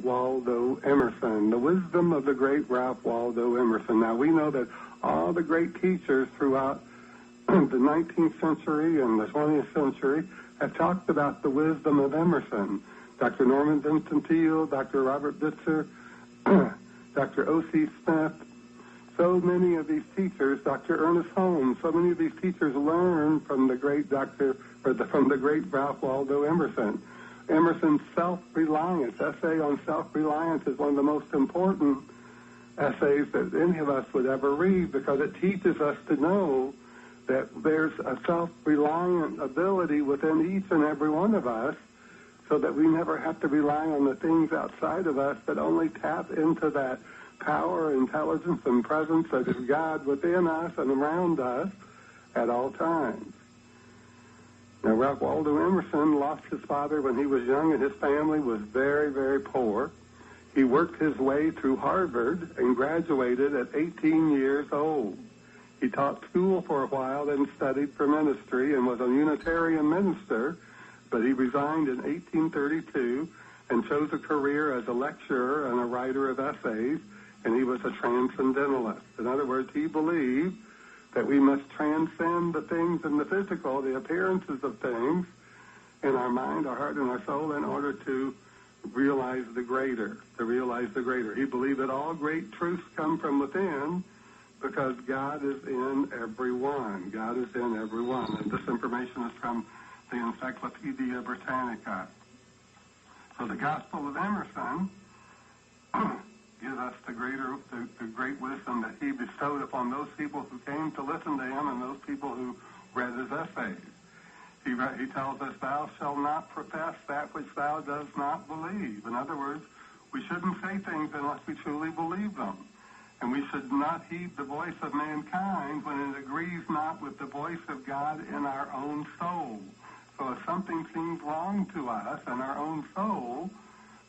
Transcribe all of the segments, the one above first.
Waldo Emerson, the wisdom of the great Ralph Waldo Emerson. Now, we know that all the great teachers throughout the 19th century and the 20th century have talked about the wisdom of Emerson. Dr. Norman Vincent Peale, Dr. Robert Bitzer, Dr. O.C. Smith, so many of these teachers, Dr. Ernest Holmes, so many of these teachers learned from the great from the great Ralph Waldo Emerson. Emerson's self-reliance, essay on self-reliance, is one of the most important essays that any of us would ever read, because it teaches us to know that there's a self-reliant ability within each and every one of us, so that we never have to rely on the things outside of us, but only tap into that power, intelligence, and presence that is God within us and around us at all times. Now, Ralph Waldo Emerson lost his father when he was young, and his family was very, very poor. He worked his way through Harvard and graduated at 18 years old. He taught school for a while, then studied for ministry and was a Unitarian minister, but he resigned in 1832 and chose a career as a lecturer and a writer of essays, and he was a transcendentalist. In other words, he believed that we must transcend the things in the physical, the appearances of things, in our mind, our heart, and our soul, in order to realize the greater, He believed that all great truths come from within, because God is in everyone. God is in everyone. And this information is from the Encyclopedia Britannica. So the Gospel of Emerson gives us the great wisdom that he bestowed upon those people who came to listen to him and those people who read his essays. He tells us, "Thou shalt not profess that which thou dost not believe." In other words, we shouldn't say things unless we truly believe them. And we should not heed the voice of mankind when it agrees not with the voice of God in our own soul. So if something seems wrong to us in our own soul,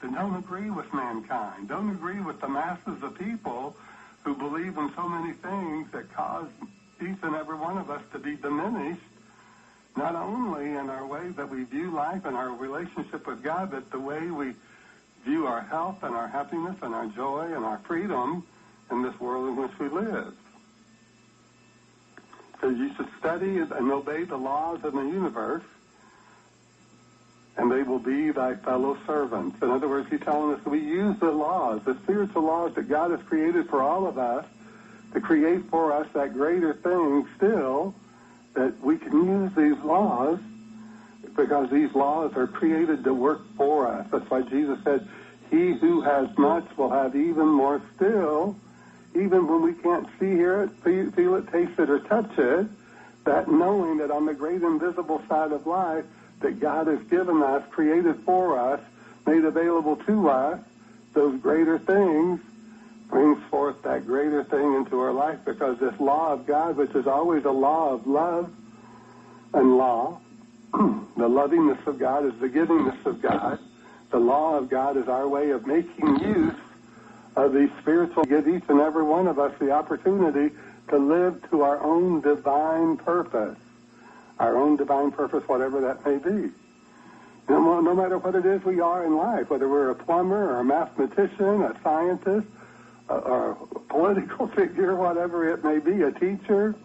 then don't agree with mankind. Don't agree with the masses of people who believe in so many things that cause each and every one of us to be diminished, not only in our way that we view life and our relationship with God, but the way we view our health and our happiness and our joy and our freedom in this world in which we live. So you should study and obey the laws of the universe, and they will be thy fellow servants. In other words, he's telling us that we use the laws, the spiritual laws that God has created for all of us, to create for us that greater thing still, that we can use these laws, because these laws are created to work for us. That's why Jesus said, "He who has much will have even more still," even when we can't see, hear it, feel it, taste it, or touch it, that knowing that on the great invisible side of life, that God has given us, created for us, made available to us, those greater things, brings forth that greater thing into our life, because this law of God, which is always a law of love and law, the lovingness of God is the givingness of God. The law of God is our way of making use of these spiritual, give each and every one of us the opportunity to live to our own divine purpose. Our own divine purpose, whatever that may be. No matter what it is we are in life, whether we're a plumber or a mathematician, a scientist, or a political figure, whatever it may be, a teacher,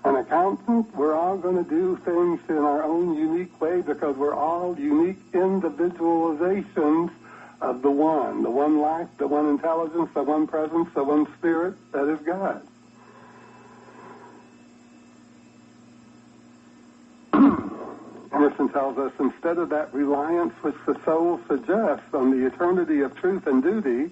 an accountant, we're all going to do things in our own unique way, because we're all unique individualizations of the one life, the one intelligence, the one presence, the one spirit that is God. Emerson tells us, instead of that reliance which the soul suggests on the eternity of truth and duty,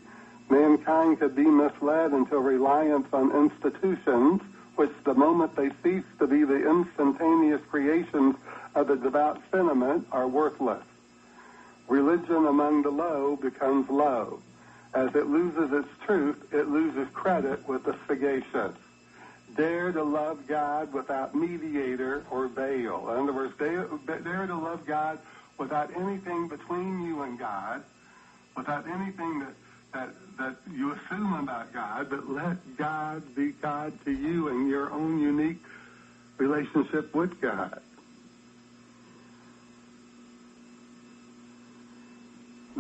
mankind could be misled into reliance on institutions, which the moment they cease to be the instantaneous creations of the devout sentiment are worthless. Religion among the low becomes low. As it loses its truth, it loses credit with the sagacious. Dare to love God without mediator or veil. In other words, dare to love God without anything between you and God, without anything that you assume about God, but let God be God to you in your own unique relationship with God.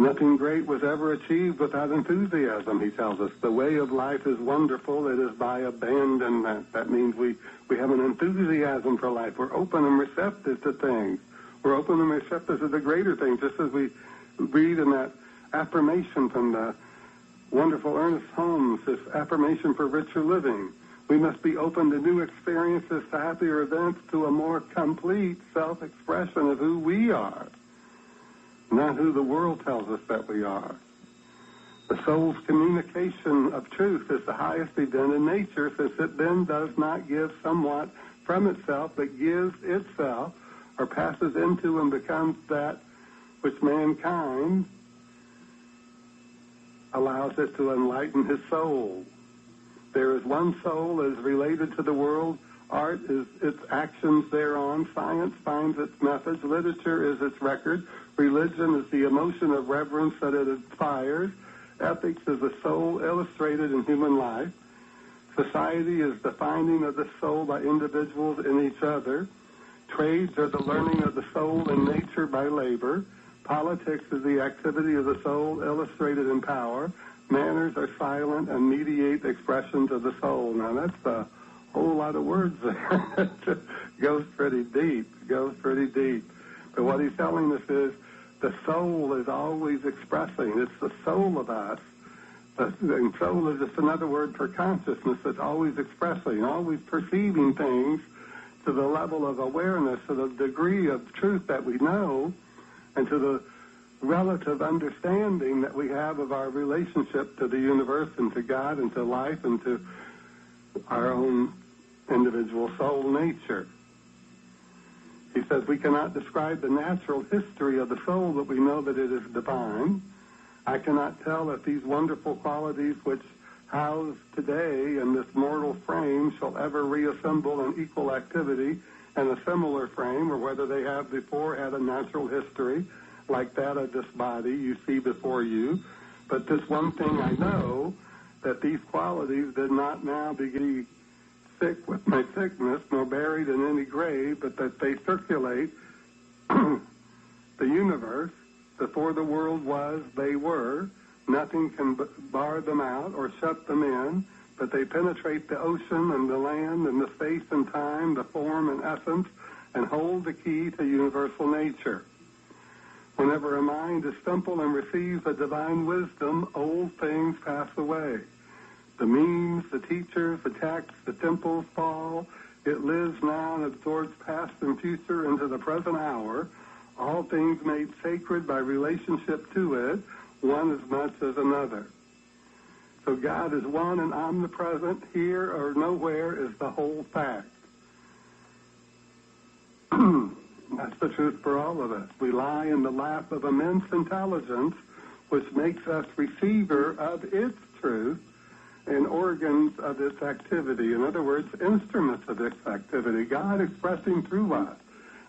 Nothing great was ever achieved without enthusiasm, he tells us. The way of life is wonderful. It is by abandonment. That means we have an enthusiasm for life. We're open and receptive to things. We're open and receptive to the greater things, just as we read in that affirmation from the wonderful Ernest Holmes, this affirmation for richer living. We must be open to new experiences, to happier events, to a more complete self-expression of who we are, not who the world tells us that we are. The soul's communication of truth is the highest event in nature, since it then does not give somewhat from itself, but gives itself, or passes into and becomes that which mankind allows it to enlighten his soul. There is one soul as related to the world. Art is its actions thereon. Science finds its methods. Literature is its record. Religion is the emotion of reverence that it inspires. Ethics is the soul illustrated in human life. Society is the finding of the soul by individuals in each other. Trades are the learning of the soul in nature by labor. Politics is the activity of the soul illustrated in power. Manners are silent and mediate expressions of the soul. Now, that's a whole lot of words there. It goes pretty deep. But what he's telling us is the soul is always expressing. It's the soul of us. And soul is just another word for consciousness. It's always expressing, always perceiving things to the level of awareness, to the degree of truth that we know, and to the relative understanding that we have of our relationship to the universe and to God and to life and to our own individual soul nature. He says we cannot describe the natural history of the soul, but we know that it is divine. I cannot tell if these wonderful qualities which house today in this mortal frame shall ever reassemble in equal activity in a similar frame, or whether they have before had a natural history like that of this body you see before you. But this one thing I know, that these qualities did not now be sick with my sickness, nor buried in any grave, but that they circulate the universe. Before the world was, they were. Nothing can bar them out or shut them in, but they penetrate the ocean and the land and the space and time, the form and essence, and hold the key to universal nature. Whenever a mind is simple and receives a divine wisdom, old things pass away. The means, the teachers, the texts, the temples fall. It lives now and absorbs past and future into the present hour, all things made sacred by relationship to it, one as much as another. So God is one and omnipresent. Here or nowhere is the whole fact. That's the truth for all of us. We lie in the lap of immense intelligence, which makes us receiver of its truth and organs of its activity. In other words, instruments of its activity. God expressing through us.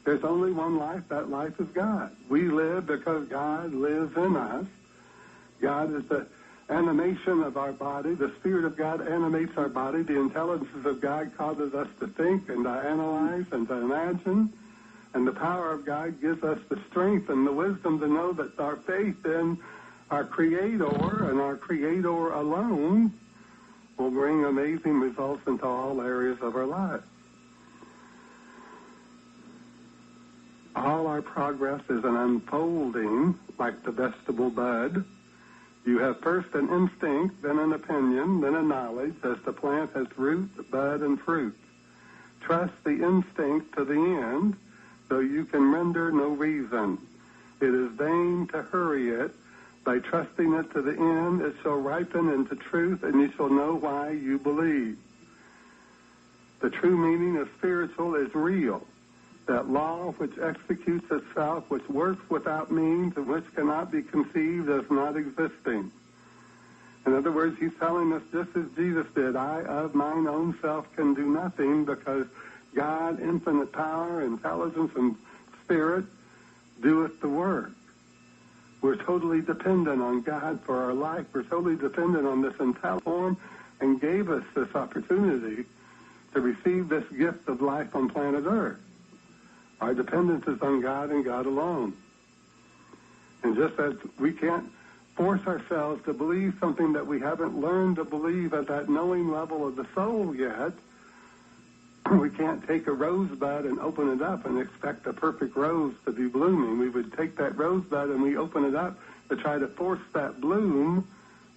There's only one life. That life is God. We live because God lives in us. God is the animation of our body. The Spirit of God animates our body. The intelligence of God causes us to think and to analyze and to imagine. And the power of God gives us the strength and the wisdom to know that our faith in our Creator and our Creator alone will bring amazing results into all areas of our lives. All our progress is an unfolding like the vegetable bud. You have first an instinct, then an opinion, then a knowledge, as the plant has root, bud, and fruit. Trust the instinct to the end, though you can render no reason. It is vain to hurry it. By trusting it to the end, it shall ripen into truth, and you shall know why you believe. The true meaning of spiritual is real. That law which executes itself, which works without means, and which cannot be conceived as not existing. In other words, he's telling us, just as Jesus did, I of mine own self can do nothing, because God, infinite power, intelligence, and spirit, doeth the work. We're totally dependent on God for our life. We're totally dependent on this intelligent form, and gave us this opportunity to receive this gift of life on planet Earth. Our dependence is on God and God alone. And just as we can't force ourselves to believe something that we haven't learned to believe at that knowing level of the soul yet, we can't take a rosebud and open it up and expect a perfect rose to be blooming. We would take that rosebud and we open it up to try to force that bloom.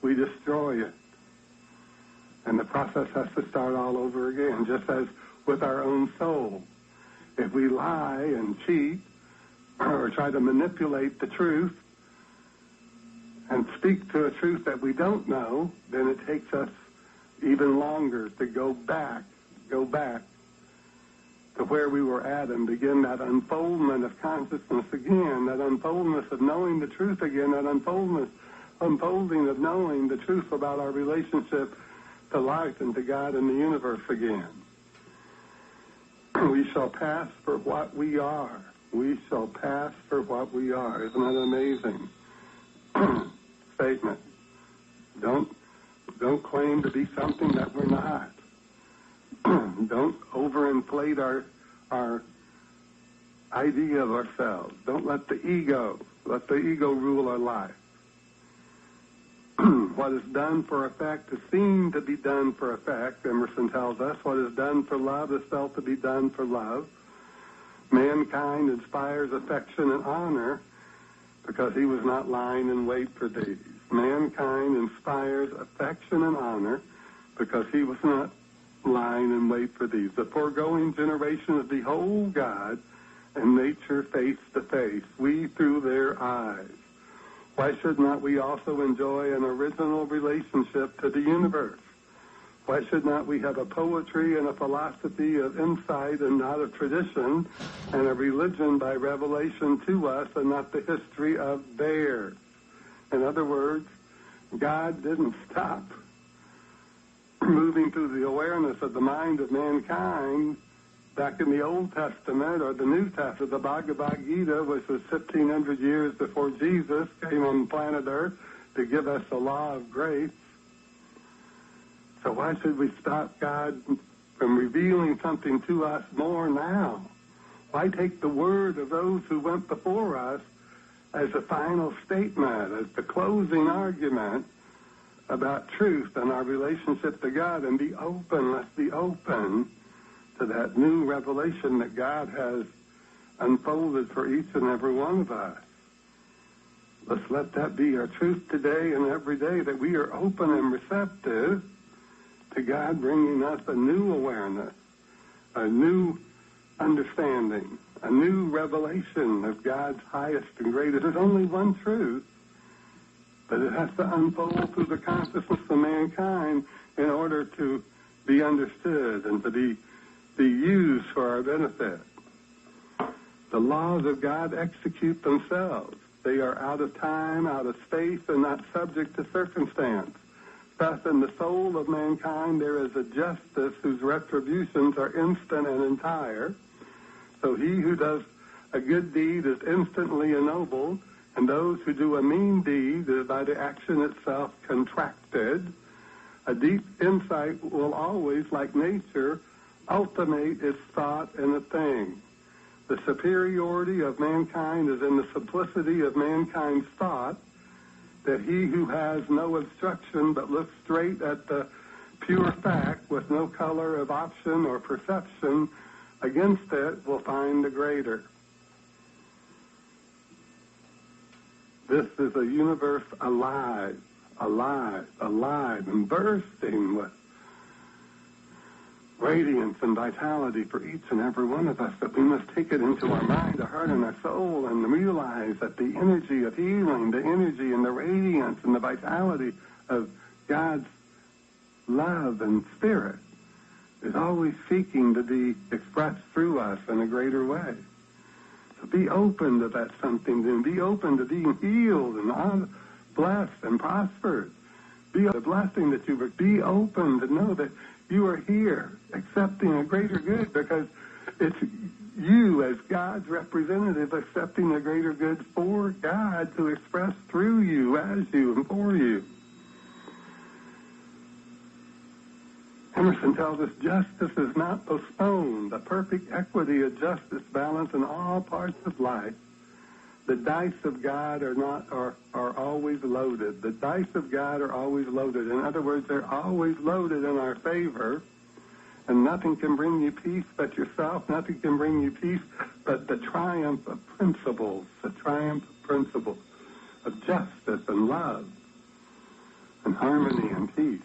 We destroy it. And the process has to start all over again, just as with our own soul. If we lie and cheat or try to manipulate the truth and speak to a truth that we don't know, then it takes us even longer to go back to where we were at and begin that unfoldment of consciousness again, that unfoldment of knowing the truth again, that unfolding of knowing the truth about our relationship to life and to God and the universe again. We shall pass for what we are. We shall pass for what we are. Isn't that amazing statement? Don't claim to be something that we're not. Don't overinflate our idea of ourselves. Don't let the ego rule our life. What is done for effect is seen to be done for effect, Emerson tells us. What is done for love is felt to be done for love. Mankind inspires affection and honor because he was not lying in wait for these. Mankind inspires affection and honor because he was not lying in wait for these. The foregoing generations behold God and nature face to face, we through their eyes. Why should not we also enjoy an original relationship to the universe? Why should not we have a poetry and a philosophy of insight and not of tradition, and a religion by revelation to us and not the history of theirs? In other words, God didn't stop moving through the awareness of the mind of mankind back in the Old Testament or the New Testament. The Bhagavad Gita, which was 1,500 years before Jesus came on planet Earth to give us the law of grace. So why should we stop God from revealing something to us more now? Why take the word of those who went before us as a final statement, as the closing argument about truth and our relationship to God, and be open? Let's be open to that new revelation that God has unfolded for each and every one of us. Let's let that be our truth today and every day, that we are open and receptive to God bringing us a new awareness, a new understanding, a new revelation of God's highest and greatest. There's only one truth, but it has to unfold through the consciousness of mankind in order to be understood and to be used for our benefit. The laws of God execute themselves. They are out of time, out of space, and not subject to circumstance. Thus, in the soul of mankind, there is a justice whose retributions are instant and entire. So he who does a good deed is instantly ennobled, and those who do a mean deed is by the action itself contracted. A deep insight will always, like nature, ultimate its thought in a thing. The superiority of mankind is in the simplicity of mankind's thought, that he who has no obstruction but looks straight at the pure fact with no color of option or perception against it will find the greater. This is a universe alive, and bursting with radiance and vitality for each and every one of us, that we must take it into our mind, our heart, and our soul, and realize that the energy of healing, the energy and the radiance and the vitality of God's love and spirit is always seeking to be expressed through us in a greater way. So be open to that something new. Be open to being healed and blessed and prospered. Be the blessing that you would be open to know that you are here accepting a greater good, because it's you as God's representative accepting a greater good for God to express through you, as you, and for you. Emerson tells us justice is not postponed. The perfect equity of justice balance in all parts of life The dice of God are always loaded. The dice of God are always loaded. In other words, they're always loaded in our favor, and nothing can bring you peace but yourself. Nothing can bring you peace but the triumph of principles, of justice and love and harmony and peace.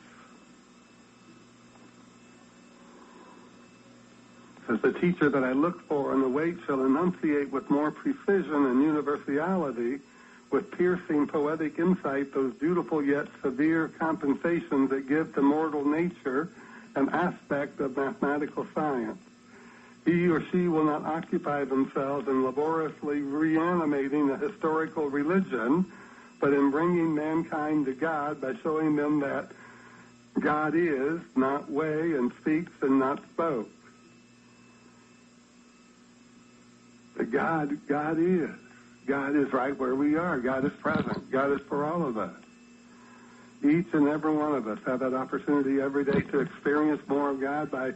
As the teacher that I look for and await shall enunciate with more precision and universality, with piercing poetic insight, those beautiful yet severe compensations that give to mortal nature an aspect of mathematical science. He or she will not occupy themselves in laboriously reanimating a historical religion, but in bringing mankind to God by showing them that God is, not way, and speaks and not spoke. That God is. God is right where we are. God is present. God is for all of us. Each and every one of us have that opportunity every day to experience more of God by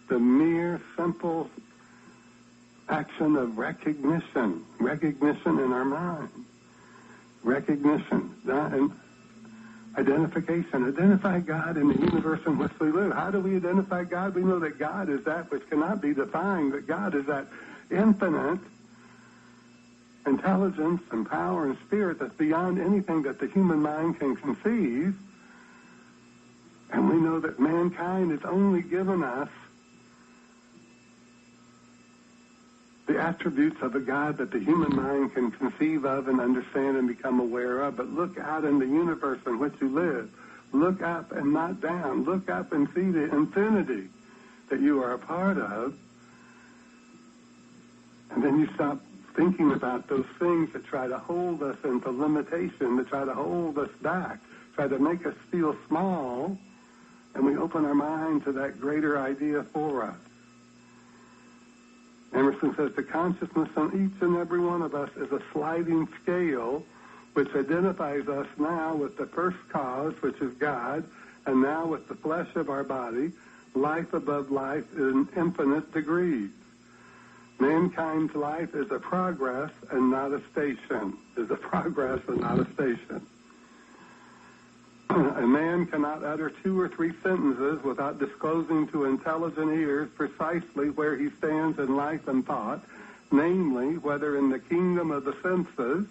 the mere simple action of recognition in our mind. Recognition and identification. Identify God in the universe in which we live. How do we identify God? We know that God is that which cannot be defined, that God is that infinite intelligence and power and spirit that's beyond anything that the human mind can conceive. And we know that mankind has only given us the attributes of a God that the human mind can conceive of and understand and become aware of. But look out in the universe in which you live. Look up and not down. Look up and see the infinity that you are a part of. And then you stop thinking about those things that try to hold us into limitation, that try to hold us back, try to make us feel small, and we open our mind to that greater idea for us. Emerson says the consciousness on each and every one of us is a sliding scale which identifies us now with the first cause, which is God, and now with the flesh of our body, life above life in infinite degrees. Mankind's life is a progress and not a station. A man cannot utter 2 or 3 sentences without disclosing to intelligent ears precisely where he stands in life and thought, namely, whether in the kingdom of the senses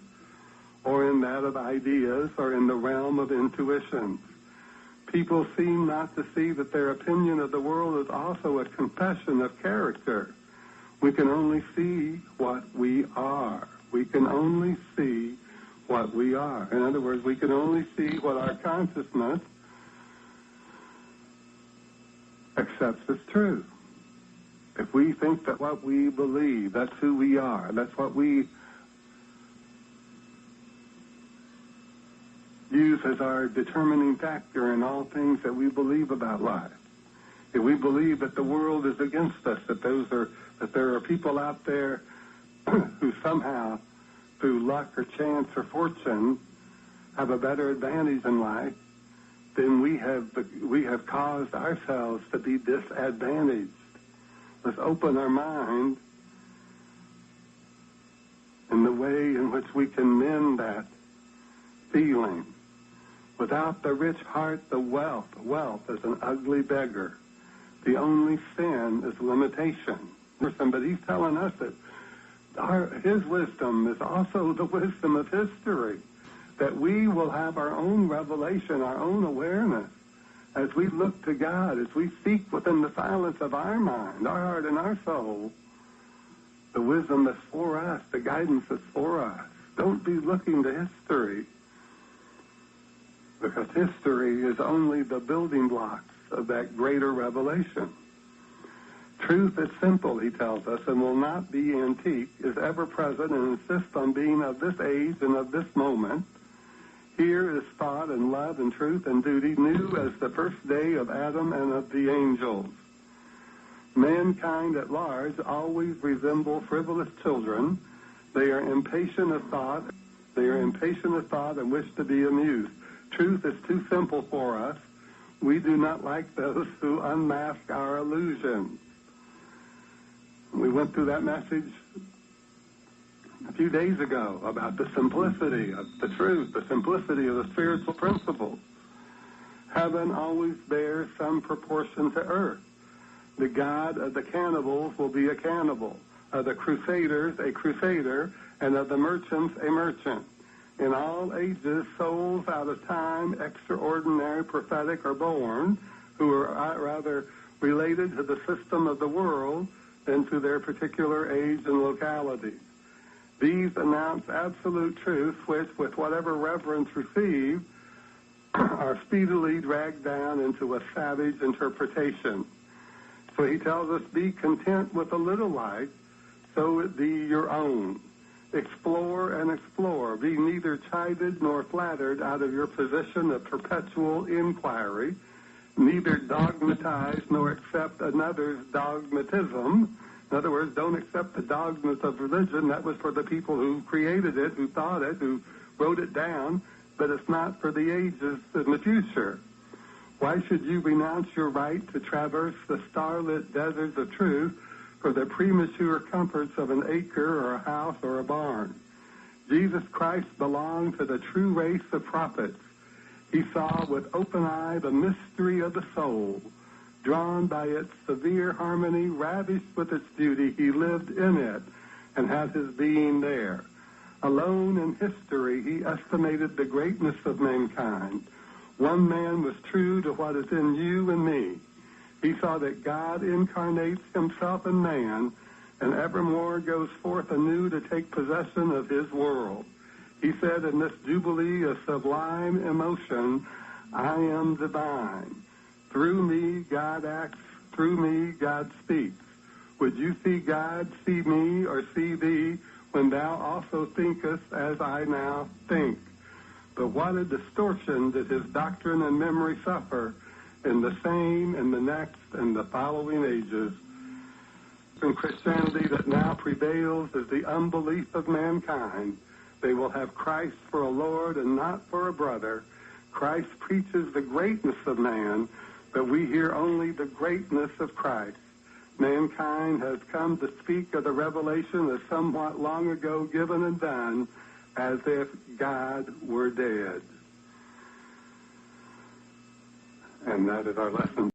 or in that of ideas or in the realm of intuitions. People seem not to see that their opinion of the world is also a confession of character. We can only see what we are. We can only see what we are. In other words, we can only see what our consciousness accepts as true. If we think that what we believe, that's who we are, that's what we use as our determining factor in all things that we believe about life. If we believe that the world is against us, that there are people out there who somehow, through luck or chance or fortune, have a better advantage in life, then we have caused ourselves to be disadvantaged. Let's open our mind in the way in which we can mend that feeling. Without the rich heart, the wealth is an ugly beggar. The only sin is limitation. But he's telling us that his wisdom is also the wisdom of history, that we will have our own revelation, our own awareness, as we look to God, as we seek within the silence of our mind, our heart, and our soul, the wisdom that's for us, the guidance that's for us. Don't be looking to history, because history is only the building blocks of that greater revelation. Truth is simple, he tells us, and will not be antique, is ever present and insists on being of this age and of this moment. Here is thought and love and truth and duty, new as the first day of Adam and of the angels. Mankind at large always resemble frivolous children. They are impatient of thought. And wish to be amused. Truth is too simple for us. We do not like those who unmask our illusions. We went through that message a few days ago about the simplicity of the truth, the simplicity of the spiritual principles. Heaven always bears some proportion to earth. The God of the cannibals will be a cannibal, of the crusaders a crusader, and of the merchants a merchant. In all ages, souls out of time, extraordinary, prophetic, are born, who are rather related to the system of the world than to their particular age and locality. These announce absolute truths which, with whatever reverence received, are speedily dragged down into a savage interpretation. So he tells us, be content with a little light, so it be your own. Explore and explore. Be neither chided nor flattered out of your position of perpetual inquiry, neither dogmatize nor accept another's dogmatism. In other words, don't accept the dogmas of religion. That was for the people who created it, who thought it, who wrote it down, but it's not for the ages in the future. Why should you renounce your right to traverse the starlit deserts of truth for the premature comforts of an acre or a house or a barn? Jesus Christ belonged to the true race of prophets. He saw with open eye the mystery of the soul. Drawn by its severe harmony, ravished with its beauty, he lived in it and had his being there. Alone in history, he estimated the greatness of mankind. One man was true to what is in you and me. He saw that God incarnates himself in man and evermore goes forth anew to take possession of his world. He said in this jubilee of sublime emotion, I am divine. Through me, God acts. Through me, God speaks. Would you see God, see me, or see thee when thou also thinkest as I now think? But what a distortion did his doctrine and memory suffer in the same, and the next, and the following ages. In Christianity that now prevails is the unbelief of mankind. They will have Christ for a Lord and not for a brother. Christ preaches the greatness of man, but we hear only the greatness of Christ. Mankind has come to speak of the revelation as somewhat long ago given and done, as if God were dead. And that is our lesson.